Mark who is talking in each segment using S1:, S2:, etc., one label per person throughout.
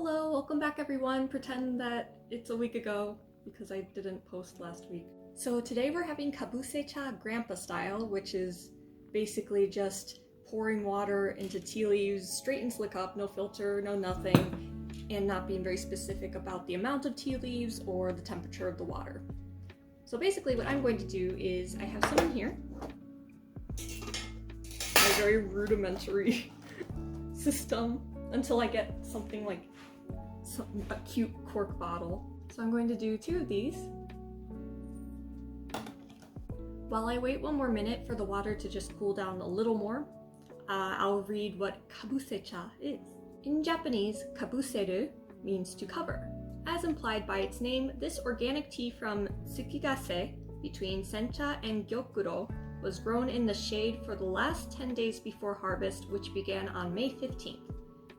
S1: Hello, welcome back everyone. Pretend that it's a week ago because I didn't post last week. So today we're having Kabusecha grandpa style, which is basically just pouring water into tea leaves, straight and slick up, no filter, no nothing, and not being very specific about the amount of tea leaves or the temperature of the water. So basically what I'm going to do is I have some in here. My very rudimentary system until I get something like a cute cork bottle. So I'm going to do 2 of these. While I wait 1 more minute for the water to just cool down a little more, I'll read what Kabusecha is. In Japanese, kabuseru means to cover. As implied by its name, this organic tea from Tsukigase between Sencha and Gyokuro was grown in the shade for the last 10 days before harvest, which began on May 15th.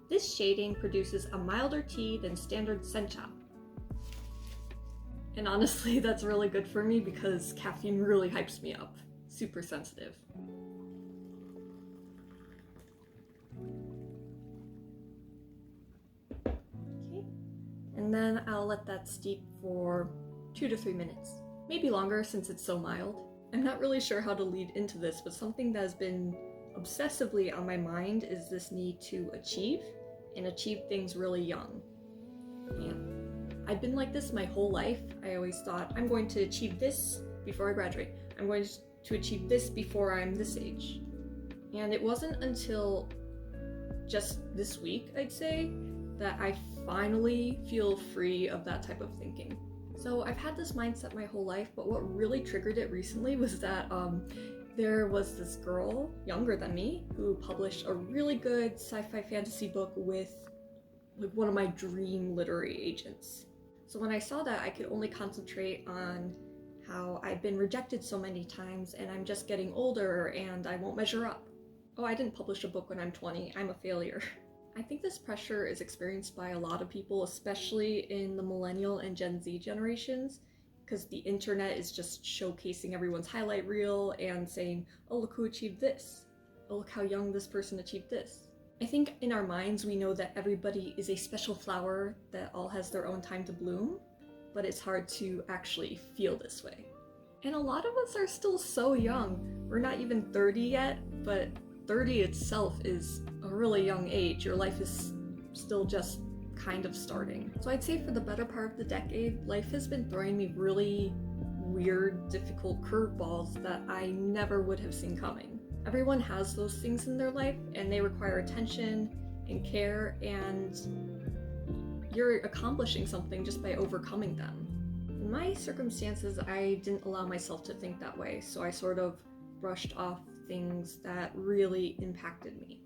S1: This shading produces a milder tea than standard sencha. And honestly, that's really good for me because caffeine really hypes me up. Super sensitive. Okay. And then I'll let that steep for 2 to 3 minutes. Maybe longer since it's so mild. I'm not really sure how to lead into this, but something that has been obsessively on my mind is this need to achieve things really young. And I've been like this my whole life. I always thought, I'm going to achieve this before I graduate. I'm going to achieve this before I'm this age. And it wasn't until just this week, I'd say, that I finally feel free of that type of thinking. So I've had this mindset my whole life, but what really triggered it recently was that there was this girl, younger than me, who published a really good sci-fi fantasy book with one of my dream literary agents. So when I saw that, I could only concentrate on how I've been rejected so many times and I'm just getting older and I won't measure up. Oh, I didn't publish a book when I'm 20, I'm a failure. I think this pressure is experienced by a lot of people, especially in the millennial and Gen Z generations, because the internet is just showcasing everyone's highlight reel and saying, oh, look who achieved this. Oh, look how young this person achieved this. I think in our minds we know that everybody is a special flower that all has their own time to bloom, but it's hard to actually feel this way. And a lot of us are still so young. We're not even 30 yet, but 30 itself is a really young age. Your life is still just kind of starting. So I'd say for the better part of the decade, life has been throwing me really weird, difficult curveballs that I never would have seen coming. Everyone has those things in their life and they require attention and care, and you're accomplishing something just by overcoming them. In my circumstances, I didn't allow myself to think that way, so I sort of brushed off things that really impacted me.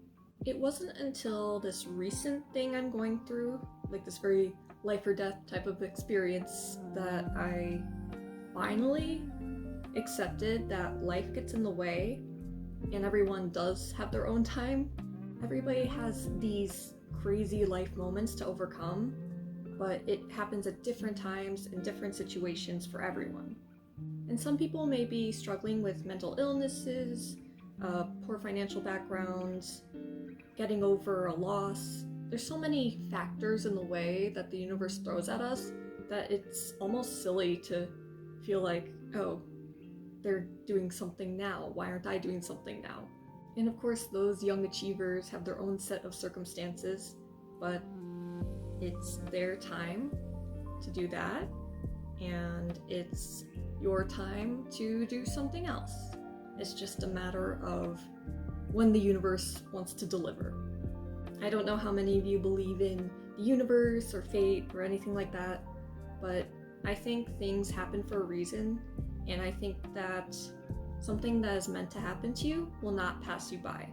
S1: It wasn't until this recent thing I'm going through, like this very life or death type of experience, that I finally accepted that life gets in the way and everyone does have their own time. Everybody has these crazy life moments to overcome, but it happens at different times and different situations for everyone. And some people may be struggling with mental illnesses, poor financial backgrounds, getting over a loss. There's so many factors in the way that the universe throws at us that it's almost silly to feel like, oh, they're doing something now. Why aren't I doing something now? And of course, those young achievers have their own set of circumstances, but it's their time to do that, and it's your time to do something else. It's just a matter of when the universe wants to deliver. I don't know how many of you believe in the universe or fate or anything like that, but I think things happen for a reason, and I think that something that is meant to happen to you will not pass you by.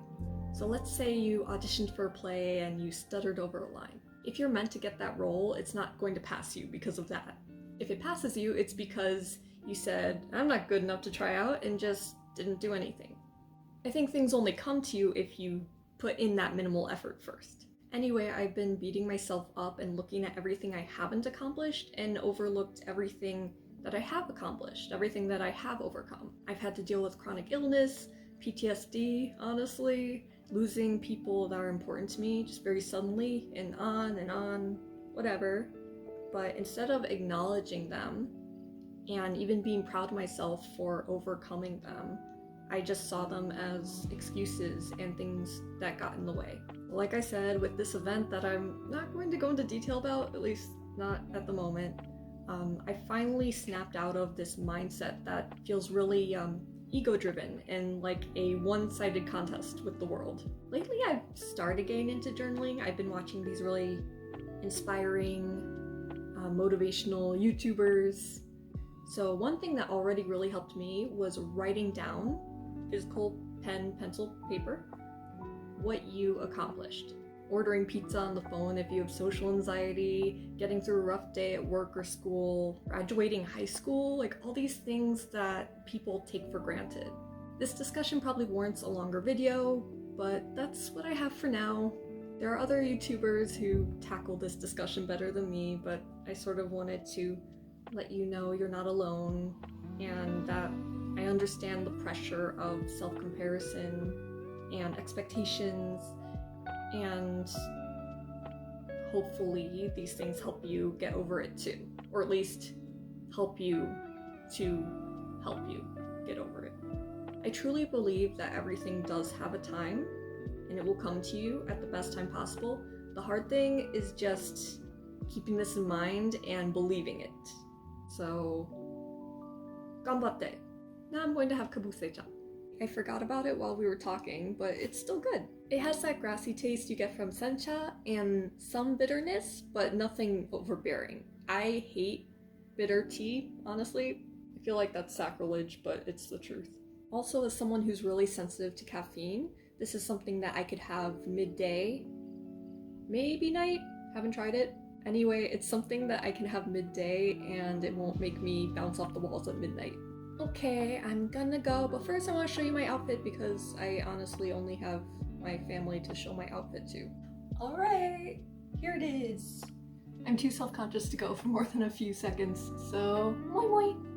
S1: So let's say you auditioned for a play and you stuttered over a line. If you're meant to get that role, it's not going to pass you because of that. If it passes you, it's because you said, I'm not good enough to try out, and just didn't do anything. I think things only come to you if you put in that minimal effort first. Anyway, I've been beating myself up and looking at everything I haven't accomplished and overlooked everything that I have accomplished, everything that I have overcome. I've had to deal with chronic illness, PTSD, honestly, losing people that are important to me just very suddenly, and on and on. whatever. But instead of acknowledging them and even being proud of myself for overcoming them, I just saw them as excuses and things that got in the way. Like I said, with this event that I'm not going to go into detail about, at least not at the moment, I finally snapped out of this mindset that feels really ego-driven and like a one-sided contest with the world. Lately I've started getting into journaling. I've been watching these really inspiring, motivational YouTubers. So one thing that already really helped me was writing down, physical pen, pencil, paper, what you accomplished. Ordering pizza on the phone if you have social anxiety, getting through a rough day at work or school, graduating high school, like all these things that people take for granted. This discussion probably warrants a longer video, but that's what I have for now. There are other YouTubers who tackle this discussion better than me, but I sort of wanted to let you know you're not alone and that I understand the pressure of self-comparison and expectations, and hopefully these things help you get over it too, or at least help you to help you get over it. I truly believe that everything does have a time and it will come to you at the best time possible. The hard thing is just keeping this in mind and believing it. So, ganbatte. Now I'm going to have Kabusecha. I forgot about it while we were talking, but it's still good. It has that grassy taste you get from sencha and some bitterness, but nothing overbearing. I hate bitter tea, honestly. I feel like that's sacrilege, but it's the truth. Also, as someone who's really sensitive to caffeine, this is something that I could have midday, maybe night, haven't tried it. Anyway, it's something that I can have midday and it won't make me bounce off the walls at midnight. Okay, I'm gonna go, but first I want to show you my outfit because I honestly only have my family to show my outfit to. Alright, here it is. I'm too self-conscious to go for more than a few seconds, so moi moi!